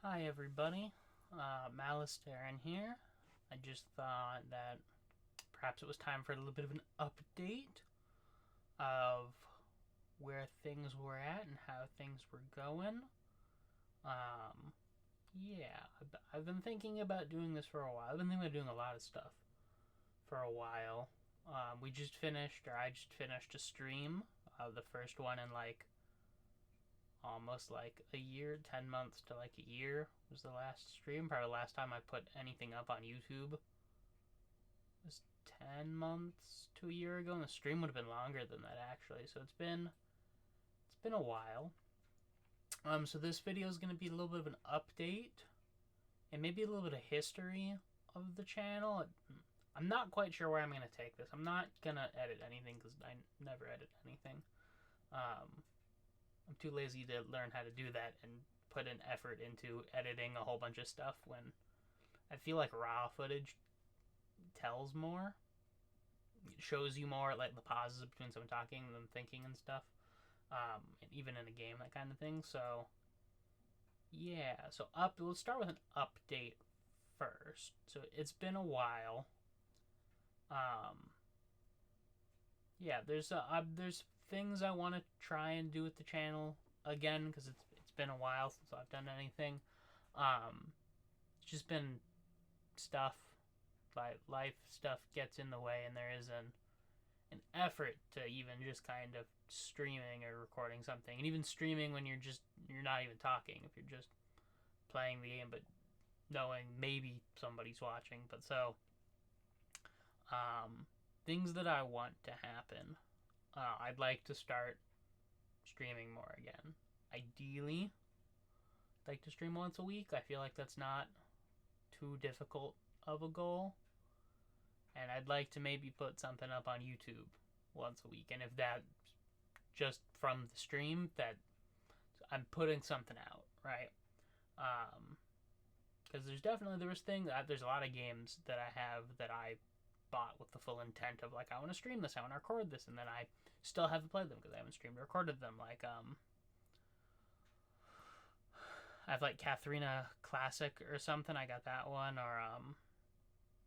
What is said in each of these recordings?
Hi everybody, Malasteren here. I just thought that perhaps it was time for a little bit of an update of where things were at and how things were going. Um, yeah, I've been thinking about doing this for a while. I've been thinking about doing a lot of stuff for a while. I just finished a stream, the first one in like almost like a year, 10 months to like a year was the last stream. Probably the last time I put anything up on YouTube was 10 months to a year ago, and the stream would have been longer than that actually. So it's been a while. So this video is going to be a little bit of an update and maybe a little bit of history of the channel. I'm not quite sure where I'm going to take this. I'm not going to edit anything because I never edit anything. I'm too lazy to learn how to do that and put an effort into editing a whole bunch of stuff when I feel like raw footage tells more. It shows you more, like the pauses between someone talking and them thinking and stuff. And even in a game, that kind of thing. So, yeah. So we'll start with an update first. So it's been a while. Um, yeah, there's things I want to try and do with the channel again because it's been a while since I've done anything. It's just been stuff, like life stuff gets in the way, and there is an effort to even just kind of streaming or recording something, and even streaming when you're not even talking, if you're just playing the game, but knowing maybe somebody's watching. But so, things that I want to happen. I'd like to start streaming more again. Ideally, I'd like to stream once a week. I feel like that's not too difficult of a goal. And I'd like to maybe put something up on YouTube once a week. And if that just from the stream, that I'm putting something out, right? Because there's a lot of games that I have that I bought with the full intent of like I want to stream this, I want to record this, and then I still haven't played them because I haven't streamed or recorded them. Like I have like Katharina Classic or something. I got that one, or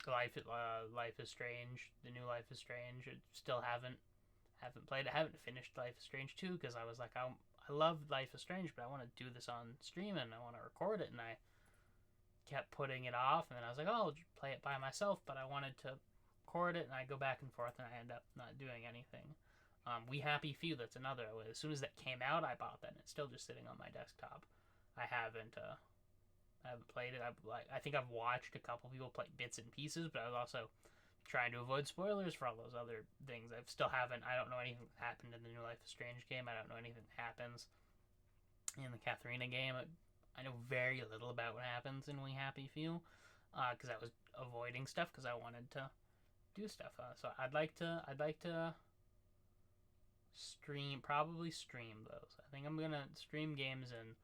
Life is Strange. The new Life is Strange. I still haven't played it. I haven't finished Life is Strange 2 because I was like I love Life is Strange, but I want to do this on stream and I want to record it, and I kept putting it off, and then I was like, oh, I'll play it by myself, but I wanted to record it, and I go back and forth, and I end up not doing anything. We Happy Few, that's another. As soon as that came out, I bought that, and it's still just sitting on my desktop. I haven't played it. I think I've watched a couple people play bits and pieces, but I was also trying to avoid spoilers for all those other things. I don't know anything that happened in the new Life is Strange game. I don't know anything that happens in the Katharina game. I know very little about what happens in We Happy Few because I was avoiding stuff because I wanted to do stuff. So I'd like to probably stream those. I think I'm gonna stream games and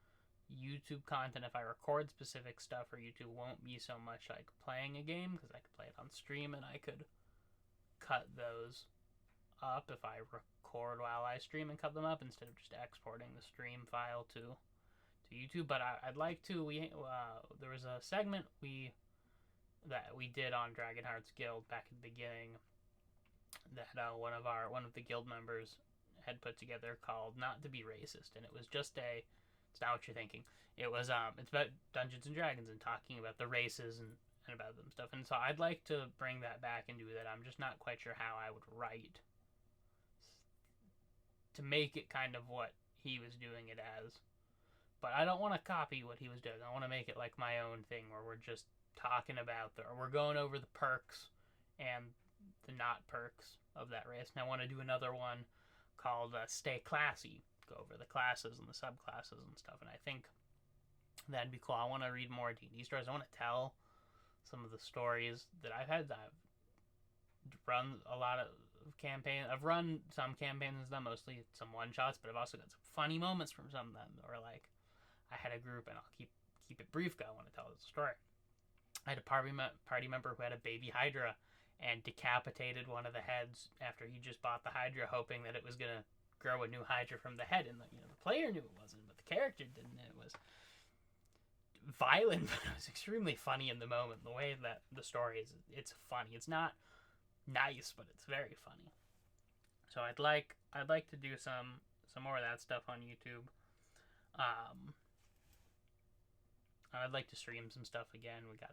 YouTube content if I record specific stuff, or YouTube won't be so much like playing a game because I could play it on stream and I could cut those up if I record while I stream and cut them up instead of just exporting the stream file to YouTube. But I'd like to. There was a segment that we did on Dragon Hearts Guild back at the beginning that one of the guild members had put together called "Not to Be Racist," and it was just it's not what you're thinking. It was it's about Dungeons and Dragons and talking about the races and about them stuff. And so I'd like to bring that back and do that. I'm just not quite sure how I would write to make it kind of what he was doing it as. But I don't want to copy what he was doing. I want to make it like my own thing where we're just talking about or we're going over the perks and the not perks of that race. And I want to do another one called Stay Classy, go over the classes and the subclasses and stuff. And I think that'd be cool. I want to read more D&D stories. I want to tell some of the stories that I've had. I've run a lot of campaigns. I've run some campaigns and stuff, mostly some one-shots, but I've also got some funny moments from some of them. Or like I had a group, and I'll keep it brief because I want to tell the story. I had a party member who had a baby Hydra and decapitated one of the heads after he just bought the Hydra, hoping that it was gonna grow a new Hydra from the head. And the player knew it wasn't, but the character didn't. It was violent, but it was extremely funny in the moment. The way that the story is, it's funny. It's not nice, but it's very funny. So I'd like to do some more of that stuff on YouTube. Um, I'd like to stream some stuff again. We got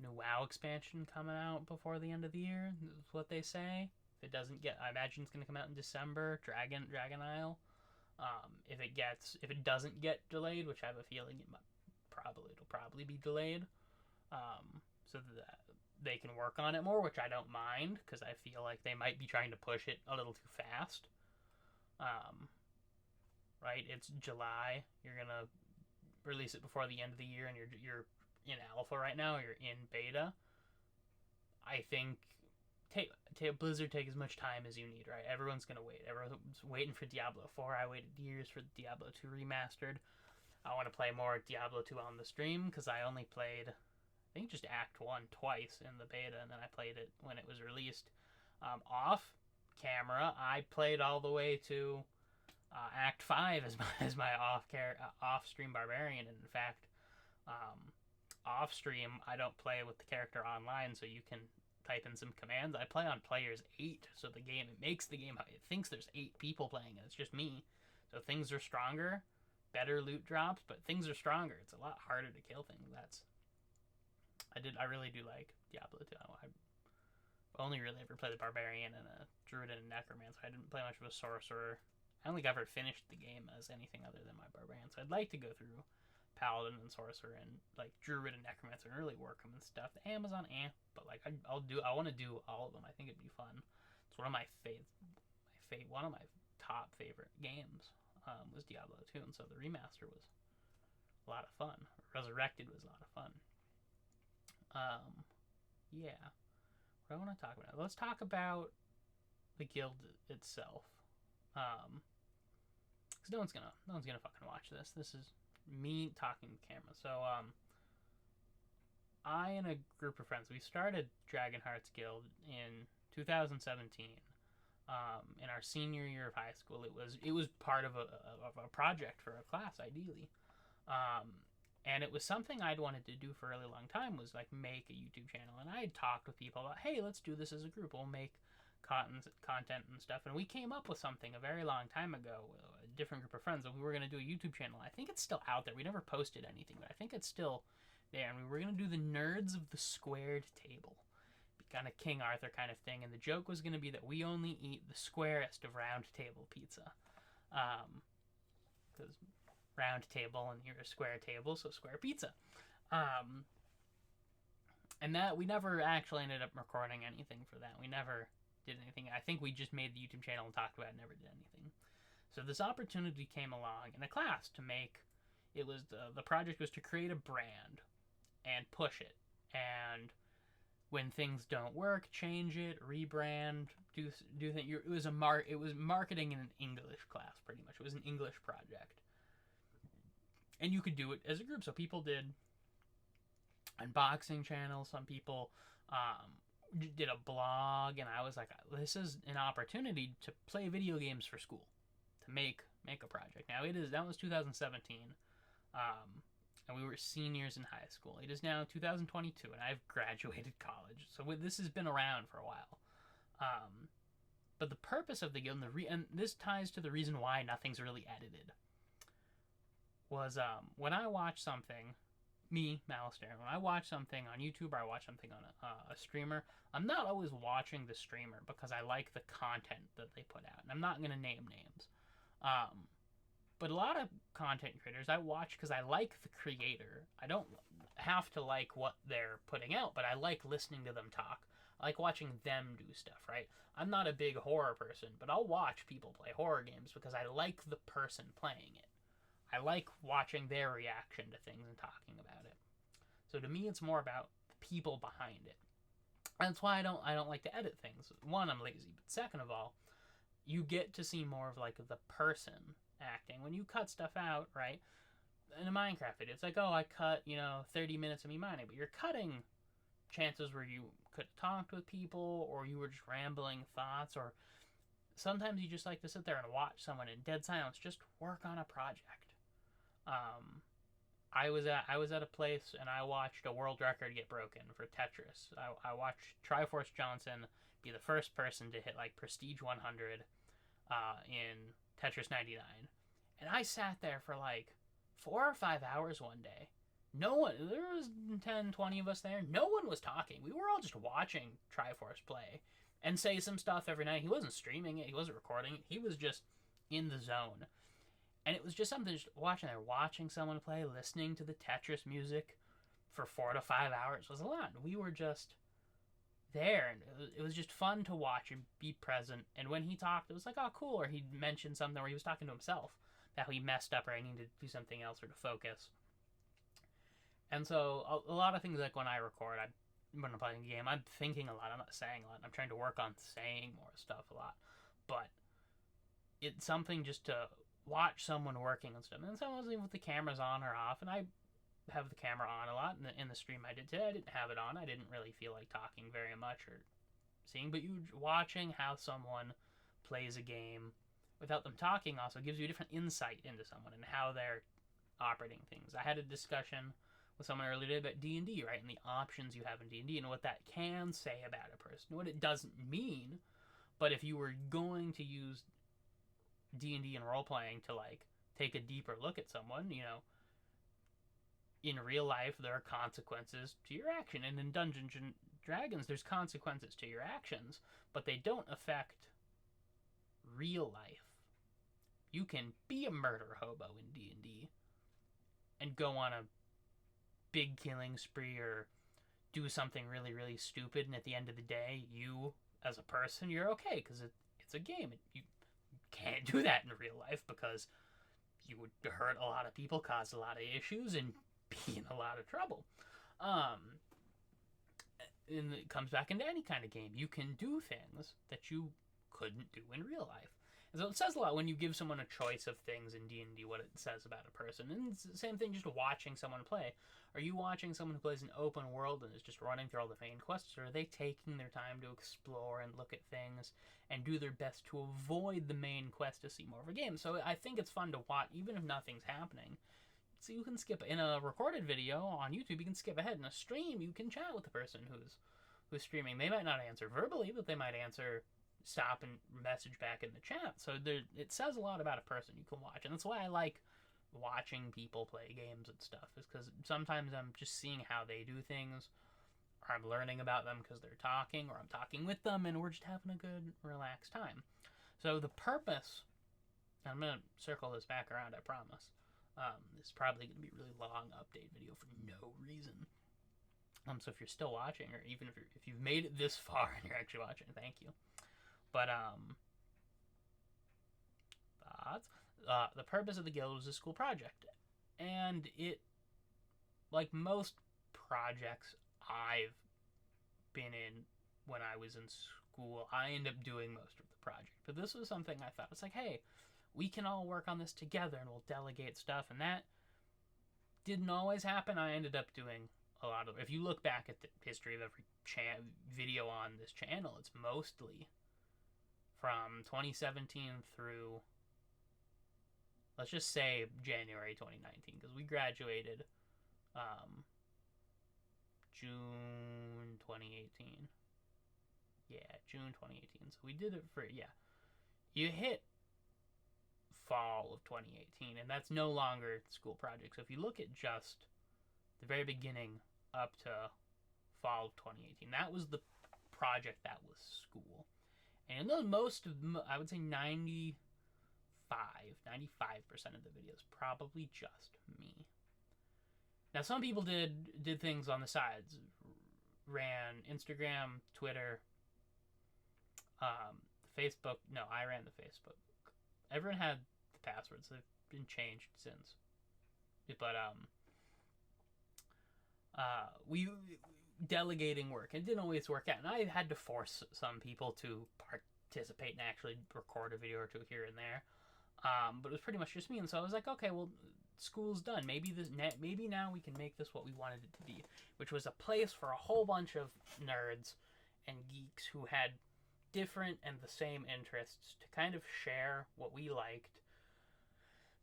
new WoW expansion coming out before the end of the year. That's what they say. If it doesn't get, I imagine it's gonna come out in December. Dragon Isle. If it doesn't get delayed, which I have a feeling it'll probably be delayed, so that they can work on it more, which I don't mind because I feel like they might be trying to push it a little too fast. Right? It's July. You're gonna release it before the end of the year, and you're in alpha right now. You're in beta. I think Blizzard take as much time as you need, right? Everyone's gonna wait. Everyone's waiting for Diablo 4. I waited years for Diablo 2 remastered. I want to play more Diablo 2 on the stream because I only played, I think, just Act 1 twice in the beta, and then I played it when it was released. Off camera, I played all the way to Act 5 as my off stream barbarian, and in fact, off stream I don't play with the character online, so you can type in some commands. I play on players 8, so it makes the game, it thinks there's 8 people playing, and it's just me. So things are stronger, better loot drops, but things are stronger. It's a lot harder to kill things. I really do like Diablo 2. I only really ever played the barbarian and a druid and a necromancer. I didn't play much of a sorcerer. I don't think I ever finished the game as anything other than my barbarian. So I'd like to go through paladin and sorcerer and like druid and necromancer and really work them and stuff. The Amazon, but like I want to do all of them. I think it'd be fun. It's one of my one of my top favorite games was Diablo 2, and so the remaster was a lot of fun. Resurrected was a lot of fun. Yeah. What do I want to talk about? Let's talk about the guild itself. Because no one's gonna fucking watch this. This is me talking to the camera. So I and a group of friends, we started Dragon Hearts Guild in 2017. In our senior year of high school, it was part of a project for a class, ideally, and it was something I'd wanted to do for a really long time. Was like make a YouTube channel, and I had talked with people about, hey, let's do this as a group. We'll make content and stuff, and we came up with something a very long time ago. A different group of friends, and we were going to do a YouTube channel. I think it's still out there. We never posted anything, but I think it's still there. And we were going to do the Nerds of the Squared Table. Kind of King Arthur kind of thing, and the joke was going to be that we only eat the squarest of round table pizza, because round table and you're a square table, so square pizza, and that we never actually ended up recording anything for that. We never did anything. I think we just made the YouTube channel and talked about it, and never did anything. So this opportunity came along in a class to make, it was the project was to create a brand and push it, and when things don't work, change it, rebrand, do things. It was marketing in an English class, pretty much. It was an English project, and you could do it as a group. So people did unboxing channels. Some people did a blog, and I was like, this is an opportunity to play video games for school, to make a project. Now that was 2017. And we were seniors in high school. It is now 2022, and I've graduated college. So this has been around for a while. But the purpose of the guild, and this ties to the reason why nothing's really edited, was when I watch something, me, Malasteren, when I watch something on YouTube or I watch something on a streamer, I'm not always watching the streamer because I like the content that they put out. And I'm not going to name names. But a lot of content creators I watch because I like the creator. I don't have to like what they're putting out, but I like listening to them talk. I like watching them do stuff, right? I'm not a big horror person, but I'll watch people play horror games because I like the person playing it. I like watching their reaction to things and talking about it. So to me, it's more about the people behind it. And that's why I don't like to edit things. One, I'm lazy, but second of all, you get to see more of like the person acting. When you cut stuff out, right, in a Minecraft video, it's like, oh, I cut 30 minutes of me mining, but you're cutting chances where you could have talked with people, or you were just rambling thoughts, or sometimes you just like to sit there and watch someone in dead silence just work on a project. I was at a place and I watched a world record get broken for Tetris. I watched Triforce Johnson be the first person to hit like Prestige 100 in Tetris 99, and I sat there for like 4 or 5 hours one day. No one, there was 10, 20 of us there. No one was talking. We were all just watching Triforce play and say some stuff every night. He wasn't streaming it. He wasn't recording it. He was just in the zone. And it was just something just watching someone play, listening to the Tetris music for 4 to 5 hours was a lot. We were just there, and it was just fun to watch and be present. And when he talked, it was like, oh, cool. Or he mentioned something where he was talking to himself, that he messed up or I needed to do something else or to focus. And so a lot of things, like when I record, when I'm playing a game, I'm thinking a lot. I'm not saying a lot. I'm trying to work on saying more stuff a lot. But it's something just to watch someone working and stuff. And sometimes even with the cameras on or off, and I have the camera on a lot in the stream I did today. I didn't have it on. I didn't really feel like talking very much or seeing, but you watching how someone plays a game without them talking also gives you a different insight into someone and how they're operating things. I had a discussion with someone earlier today about D&D, right, and the options you have in D&D and what that can say about a person, what it doesn't mean. But if you were going to use D&D and role-playing to like take a deeper look at someone, you know, in real life there are consequences to your action, and in Dungeons and Dragons there's consequences to your actions, but they don't affect real life. You can be a murder hobo in D&D and go on a big killing spree or do something really, really stupid, and at the end of the day, you as a person, you're okay because it's a game. You can't do that in real life because you would hurt a lot of people, cause a lot of issues, and be in a lot of trouble. And it comes back into any kind of game. You can do things that you couldn't do in real life. And so it says a lot when you give someone a choice of things in D&D, what it says about a person. And it's the same thing just watching someone play. Are you watching someone who plays an open world and is just running through all the main quests, or are they taking their time to explore and look at things and do their best to avoid the main quest to see more of a game? So I think it's fun to watch, even if nothing's happening. So you can skip in a recorded video on YouTube. You can skip ahead. In a stream, you can chat with the person who's streaming. They might not answer verbally, but they might answer, stop and message back in the chat. So it says a lot about a person you can watch, and that's why I like watching people play games and stuff. Is because sometimes I'm just seeing how they do things, or I'm learning about them because they're talking, or I'm talking with them, and we're just having a good, relaxed time. So the purpose, I'm gonna circle this back around, I promise. This is probably going to be a really long update video for no reason. So if you're still watching, or even if you've made it this far and you're actually watching, thank you. But the purpose of the guild was a school project, and it, like most projects I've been in when I was in school, I end up doing most of the project. But this was something I thought, it's like, hey, we can all work on this together and we'll delegate stuff, and that didn't always happen. I ended up doing a lot of it. If you look back at the history of every video on this channel, it's mostly from 2017 through, let's just say, January 2019, because we graduated June 2018. Yeah, June 2018. So we did it for, you hit fall of 2018, and that's no longer school project. So if you look at just the very beginning up to fall of 2018, that was the project that was school. And those, most of, I would say 95% of the videos probably just me. Now some people did things on the sides, ran Instagram, Twitter, Facebook. No, I ran the Facebook. Everyone had the passwords. They've been changed since. But we delegating work. It didn't always work out, and I had to force some people to participate and actually record a video or two here and there. But it was pretty much just me, and so I was like, okay, well, school's done. Maybe now we can make this what we wanted it to be, which was a place for a whole bunch of nerds and geeks who had different and the same interests to kind of share what we liked,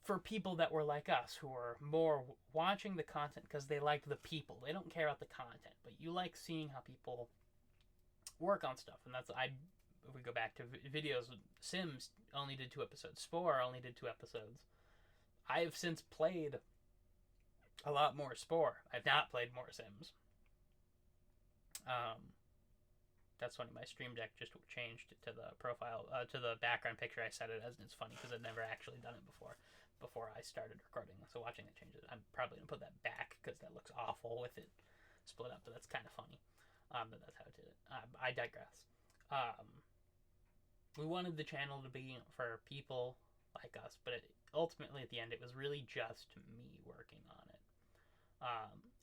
for people that were like us, who were more watching the content because they like the people. They don't care about the content, but you like seeing how people work on stuff. And that's, if we go back to videos, Sims only did 2 episodes. Spore only did 2 episodes. I have since played a lot more Spore. I've not played more Sims. That's funny. My Stream Deck just changed to the profile, to the background picture I set it as, and it's funny because I'd never actually done it before I started recording. So watching it change it, I'm probably gonna put that back because that looks awful with it split up. But that's kind of funny. But that's how it did it. I digress. We wanted the channel to be for people like us, but ultimately at the end, it was really just me working on it.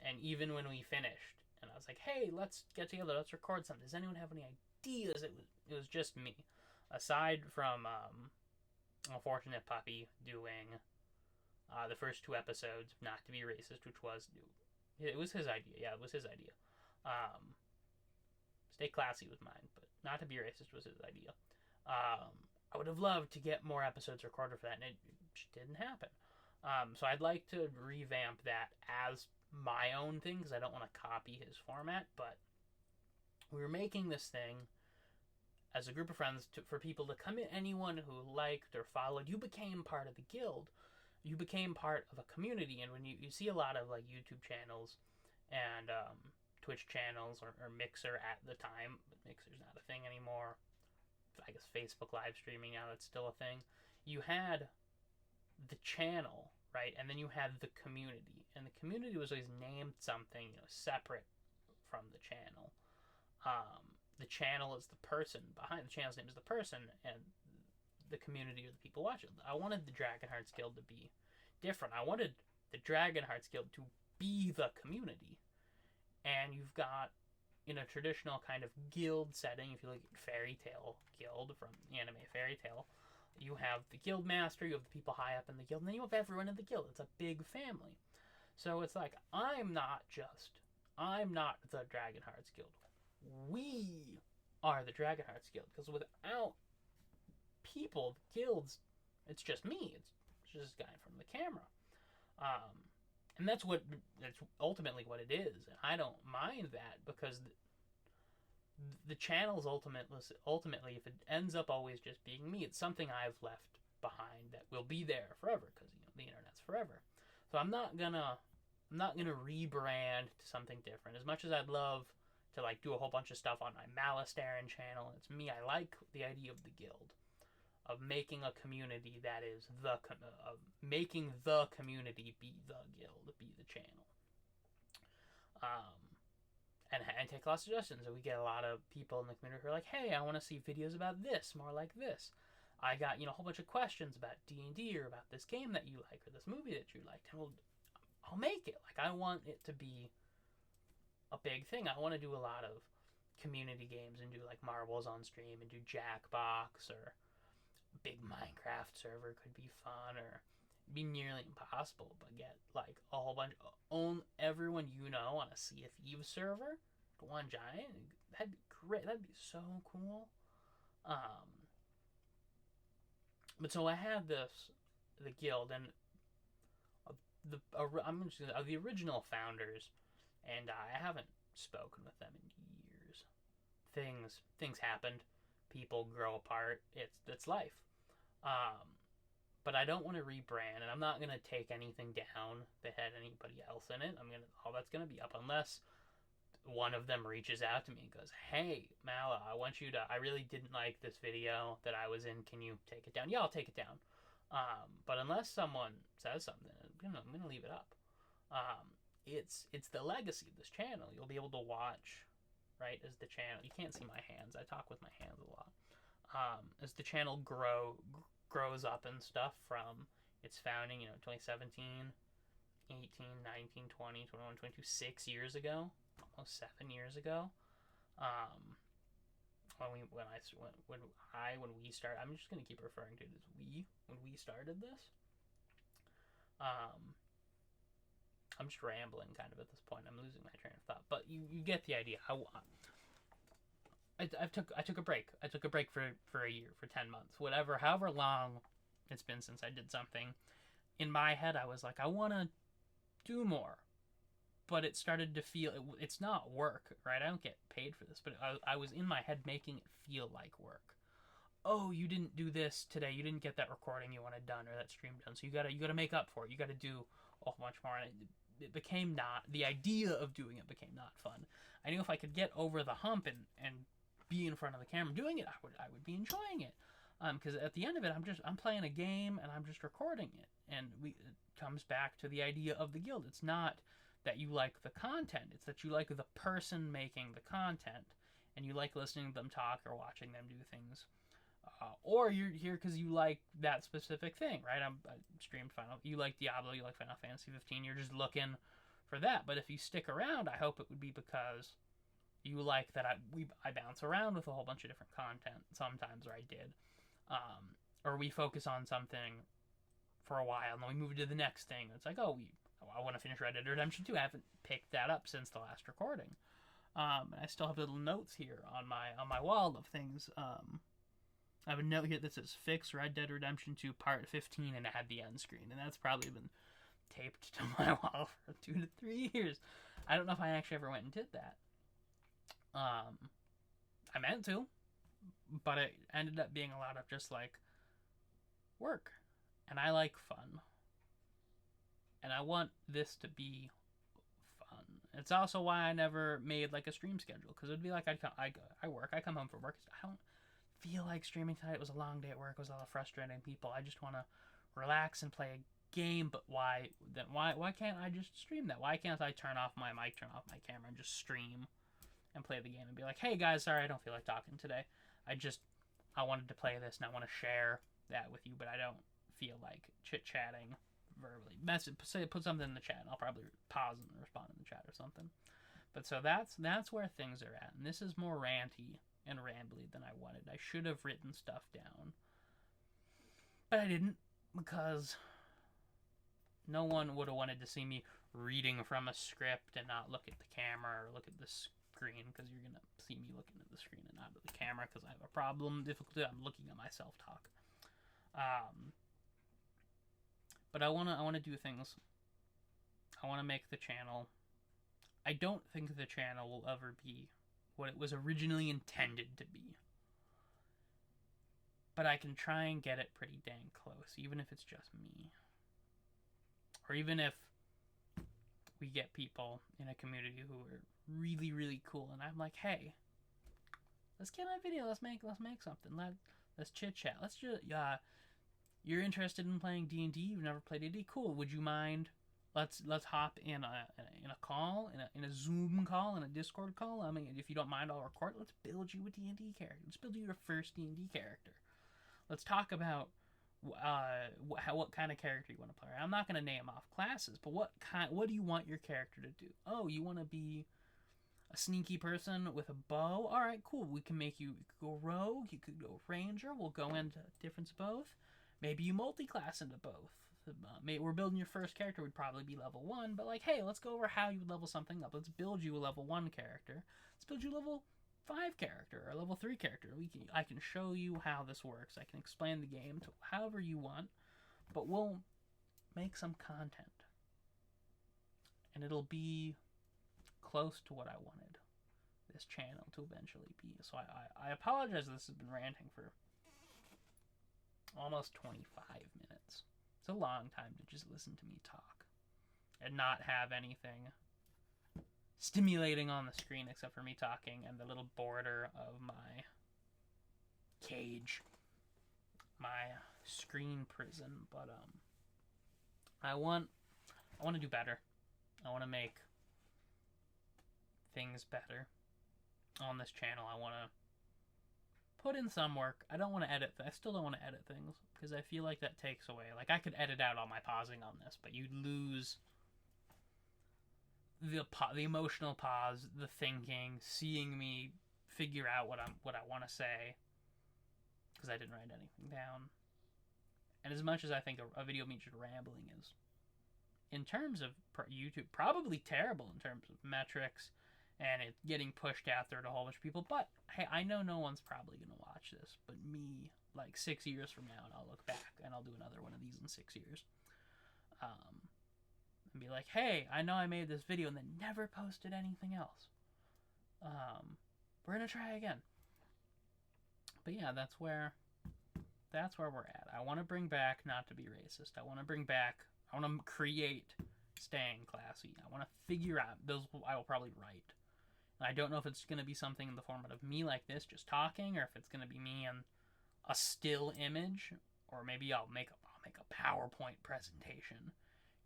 And even when we finished, and I was like, hey, let's get together, let's record something. Does anyone have any ideas? It was just me. Aside from Unfortunate Puppy doing the first 2 episodes, Not to Be Racist, which was, it was his idea. Yeah, it was his idea. Stay Classy was mine, but Not to Be Racist was his idea. I would have loved to get more episodes recorded for that, and it just didn't happen. So I'd like to revamp that as my own thing, because I don't want to copy his format, but we were making this thing as a group of friends for people to come in. Anyone who liked or followed, you became part of the guild. You became part of a community, and when you see a lot of like YouTube channels and Twitch channels or Mixer at the time, but Mixer's not a thing anymore. I guess Facebook live streaming now, that's still a thing. You had the channel, right? And then you had the community. And the community was always named something, separate from the channel. The channel is the person behind the channel's name is the person, and the community are the people watching. I wanted the Dragonhearts Guild to be different. I wanted the Dragonhearts Guild to be the community. And you've got, in a traditional kind of guild setting, if you look at Fairy Tail Guild from the anime Fairy Tail, you have the guild master, you have the people high up in the guild, and then you have everyone in the guild. It's a big family. So it's like, I'm not the Dragonhearts Guild. We are the Dragonhearts Guild, because without people, the guilds, it's just me. It's just a guy in front of the camera. And that's ultimately what it is. And I don't mind that, because the channel's ultimately, if it ends up always just being me, it's something I've left behind that will be there forever, because the internet's forever. So I'm not gonna rebrand to something different. As much as I'd love to like do a whole bunch of stuff on my Malasteren channel, it's me. I like the idea of the guild, of making a community that is of making the community be the guild, be the channel. And take lots of suggestions. And we get a lot of people in the community who are like, hey, I want to see videos about this, more like this. I got, a whole bunch of questions about D&D or about this game that you like or this movie that you liked. And I'll make it. Like, I want it to be a big thing. I want to do a lot of community games and do like Marbles on stream and do Jackbox, or big Minecraft server could be fun, or be nearly impossible, but get like a whole bunch, own everyone on a Sea of Thieves server, one giant. That'd be great. That'd be so cool. But so I had the guild, and the original founders, and I haven't spoken with them in years. Things happened. People grow apart. It's life. But I don't want to rebrand, and I'm not going to take anything down that had anybody else in it. All that's going to be up, unless one of them reaches out to me and goes, hey, Mala, I really didn't like this video that I was in. Can you take it down? Yeah, I'll take it down. But unless someone says something, I'm going to leave it up. It's the legacy of this channel. You'll be able to watch, right, as the channel. You can't see my hands. I talk with my hands a lot. As the channel grows up and stuff from its founding, 2017, 18, 19, 20, 21, 22, 6 years ago, almost 7 years ago. When we started, I'm just gonna keep referring to it as when we started this. I'm just rambling kind of at this point. I'm losing my train of thought, but you get the idea. I took a break. I took a break for a year, for 10 months, however long it's been since I did something. in my head, I was like, I want to do more. But it started to feel, it's not work, right? I don't get paid for this, but I was in my head making it feel like work. Oh, you didn't do this today. You didn't get that recording you wanted done or that stream done. So you gotta make up for it. You gotta do a whole bunch more. And it became not, the idea of doing it became not fun. I knew if I could get over the hump and be in front of the camera doing it, I would be enjoying it. Because at the end of it, I'm playing a game and I'm just recording it. And it comes back to the idea of the guild. It's not that you like the content. It's that you like the person making the content, and you like listening to them talk or watching them do things. Or you're here because you like that specific thing, right? I streamed Final. You like Diablo. You like Final Fantasy 15. You're just looking for that. But if you stick around, I hope it would be because you like that I bounce around with a whole bunch of different content sometimes, or I did, or we focus on something for a while and then we move to the next thing. It's like, oh, I want to finish Red Dead Redemption 2. I haven't picked that up since the last recording. And I still have little notes here on my wall of things. I have a note here that says fix Red Dead Redemption 2 Part 15 and add the end screen, and that's probably been taped to my wall for 2 to 3 years. I don't know if I actually ever went and did that. I meant to, but it ended up being a lot of just like work, and I like fun, and I want this to be fun. It's also why I never made like a stream schedule, because it'd be like I work, I come home from work, I don't feel like streaming tonight. It was a long day at work, it was a lot of frustrating people, I just want to relax and play a game. But why can't I just stream that? Why can't I turn off my mic, turn off my camera, and just stream and play the game and be like, hey guys, sorry I don't feel like talking today, I wanted to play this and I want to share that with you, but I don't feel like chit-chatting verbally. Put something in the chat and I'll probably pause and respond in the chat or something. But so that's where things are at, and this is more ranty and rambly than I wanted. I should have written stuff down, but I didn't, because no one would have wanted to see me reading from a script and not look at the camera or look at the screen, because you're gonna see me looking at the screen and not at the camera, because I have a difficulty. I'm looking at myself talk. But I wanna do things. I wanna make the channel. I don't think the channel will ever be what it was originally intended to be, but I can try and get it pretty dang close, even if it's just me, or even if we get people in a community who are really, really cool, and I'm like, hey, let's get on a video, let's make something, let's chit chat, let's just you're interested in playing D&D, you've never played D&D, cool, would you mind, let's hop in a call, in a Zoom call, in a Discord call. I mean, if you don't mind, I'll record. Let's build you a D&D character. Let's build you your first D&D character. Let's talk about what kind of character you want to play. I'm not going to name off classes, but what do you want your character to do? Oh, you want to be a sneaky person with a bow? All right, cool. We can make you go rogue. You could go ranger. We'll go into difference of both. Maybe you multi-class into both. We're building your first character, would probably be level 1, but like, hey, let's go over how you would level something up. Let's build you a level 1 character. Let's build you a level 5 character or a level 3 character. I can show you how this works. I can explain the game to however you want, but we'll make some content, and it'll be close to what I wanted this channel to eventually be. So I apologize, this has been ranting for almost 25 minutes. It's a long time to just listen to me talk and not have anything stimulating on the screen except for me talking and the little border of my cage, my screen prison. But I want to do better. I want to make things better on this channel. I want to put in some work. I don't want to edit. I still don't want to edit things, because I feel like that takes away. Like, I could edit out all my pausing on this, but you'd lose the emotional pause, the thinking, seeing me figure out what I want to say, because I didn't write anything down. And as much as I think a video featured rambling is, in terms of YouTube, probably terrible in terms of metrics and it getting pushed out there to a whole bunch of people, but hey, I know no one's probably going to watch this but me, like 6 years from now, and I'll look back and I'll do another one of these in 6 years. And be like, hey, I know I made this video and then never posted anything else. We're gonna try again. But yeah, that's where we're at. I want to bring back not to be racist. I want to create staying classy. I want to figure out those. I will probably write. And I don't know if it's going to be something in the format of me like this, just talking, or if it's going to be me and a still image, or maybe I'll make a PowerPoint presentation,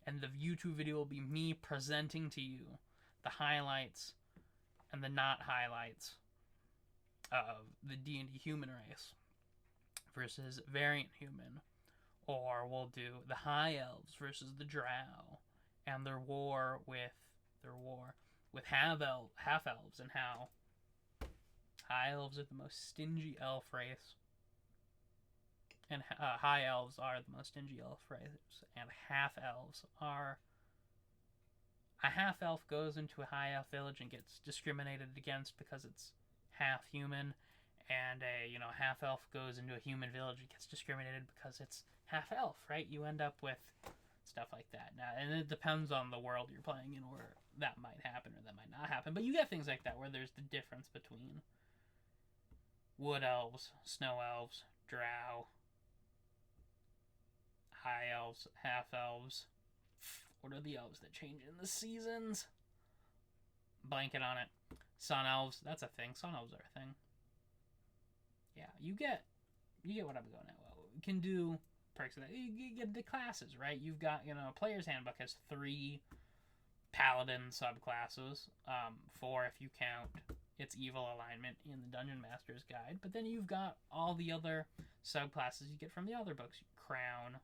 and the YouTube video will be me presenting to you the highlights and the not highlights of the D&D human race versus variant human, or we'll do the high elves versus the drow and their war with half elves, and how high elves are the most stingy elf race, and high elves are the most stingy elf race, and half elves are. A half elf goes into a high elf village and gets discriminated against because it's half human, and a half elf goes into a human village and gets discriminated because it's half elf, right? You end up with stuff like that. Now, and it depends on the world you're playing in where that might happen or that might not happen. But you get things like that where there's the difference between wood elves, snow elves, drow, high elves, half elves. What are the elves that change in the seasons? Blanket on it. Sun elves, that's a thing. Sun elves are a thing. Yeah, you get what I'm going at. Well, we can do perks of that. You get the classes, right? You've got, Player's Handbook has 3 paladin subclasses. 4 if you count its evil alignment in the Dungeon Master's Guide. But then you've got all the other subclasses you get from the other books. Crown.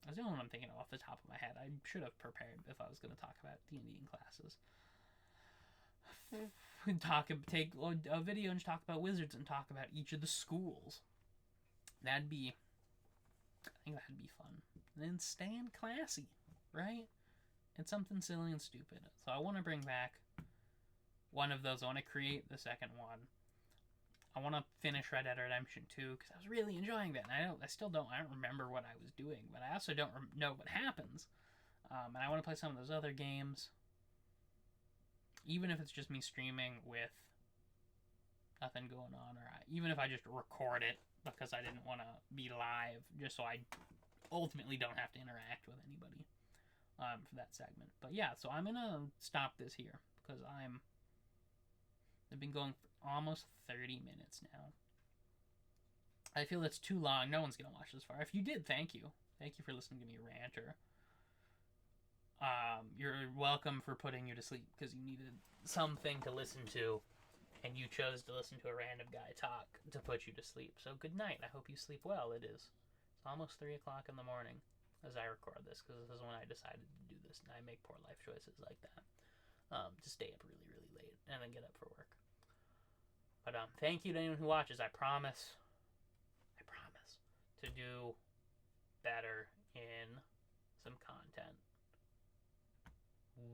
That's the only one I'm thinking of off the top of my head. I should have prepared if I was going to talk about D&D in classes. Take a video and talk about wizards and talk about each of the schools. I think that'd be fun. And then staying classy, right? It's something silly and stupid. So I want to bring back one of those. I want to create the second one. I want to finish Red Dead Redemption 2 because I was really enjoying that. And I don't remember what I was doing, but I also don't know what happens. And I want to play some of those other games, even if it's just me streaming with nothing going on, or even if I just record it because I didn't want to be live, just so I ultimately don't have to interact with anybody for that segment. But yeah, so I'm gonna stop this here because I've been going for almost 30 minutes now. I feel it's too long. No one's gonna watch this far. If you did, thank you. Thank you for listening to me ranter. You're welcome for putting you to sleep because you needed something to listen to, and you chose to listen to a random guy talk to put you to sleep. So good night. I hope you sleep well. It's almost 3 o'clock in the morning as I record this because this is when I decided to do this, and I make poor life choices like that. To stay up really, really late and then get up for work. But thank you to anyone who watches. I promise to do better in some content.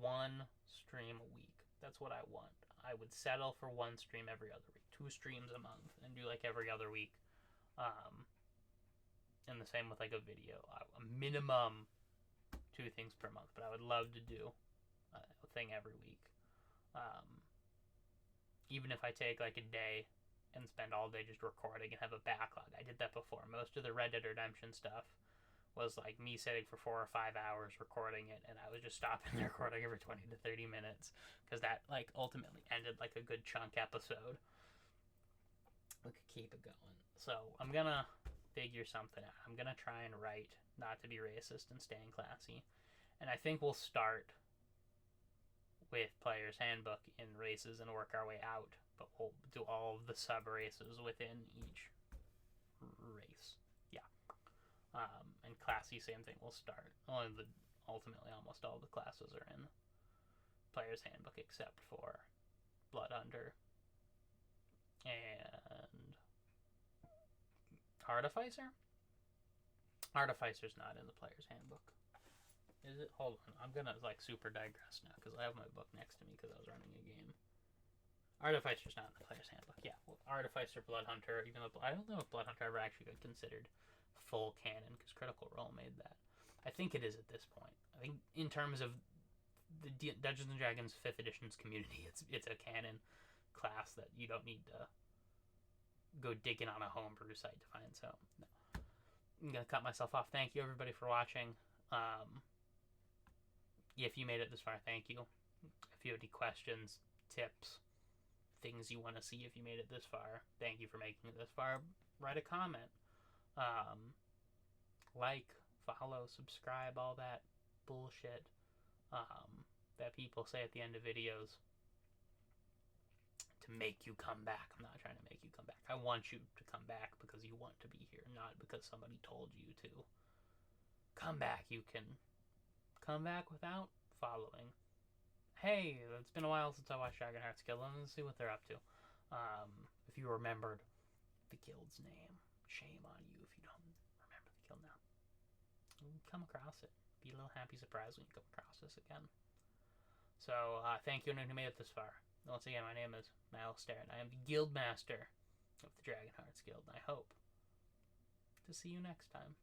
1 stream a week. That's what I want. I would settle for 1 stream every other week. 2 streams a month and do like every other week. And the same with like a video. A minimum 2 things per month. But I would love to do a thing every week. Even if I take like a day and spend all day just recording and have a backlog. I did that before. Most of the Red Dead Redemption stuff was like me sitting for 4 or 5 hours recording it, and I was just stopping the recording every 20 to 30 minutes because that like ultimately ended like a good chunk episode. We could keep it going. So I'm gonna figure something out. I'm gonna try and write not to be racist and staying classy, and I think we'll start with Player's Handbook in races and work our way out, but we'll do all of the sub races within each race. Yeah. And classy, same thing. We'll start. Ultimately, almost all the classes are in Player's Handbook except for Bloodhunter and Artificer. Artificer's not in the Player's Handbook. Is it? Hold on. I'm gonna like super digress now because I have my book next to me because I was running a game. Artificer's not in the Player's Handbook. Yeah, well, Artificer, Bloodhunter. Even though I don't know if Bloodhunter ever actually got considered full canon, because Critical Role made that. I think it is at this point. I think in terms of the Dungeons and Dragons 5th edition's community, it's a canon class that you don't need to go digging on a homebrew site to find. So no. I'm gonna cut myself off. Thank you everybody for watching. If you made it this far, thank you. If you have any questions, tips, things you want to see if you made it this far, thank you for making it this far. Write a comment. Like, follow, subscribe, all that bullshit that people say at the end of videos to make you come back. I'm not trying to make you come back. I want you to come back because you want to be here, not because somebody told you to. Come back. You can come back without following. Hey, it's been a while since I watched Dragonheart's Guild. Let's see what they're up to. If you remembered the guild's name, shame on you if you don't remember the guild now. Come across it. Be a little happy surprised when you come across this again. So, thank you everyone who made it this far. Once again, my name is Malasteren. I am the Guild Master of the Dragonheart's Guild, and I hope to see you next time.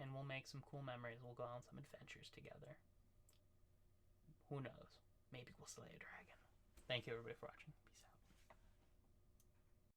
And we'll make some cool memories. We'll go on some adventures together. Who knows? Maybe we'll slay a dragon. Thank you everybody for watching. Peace out.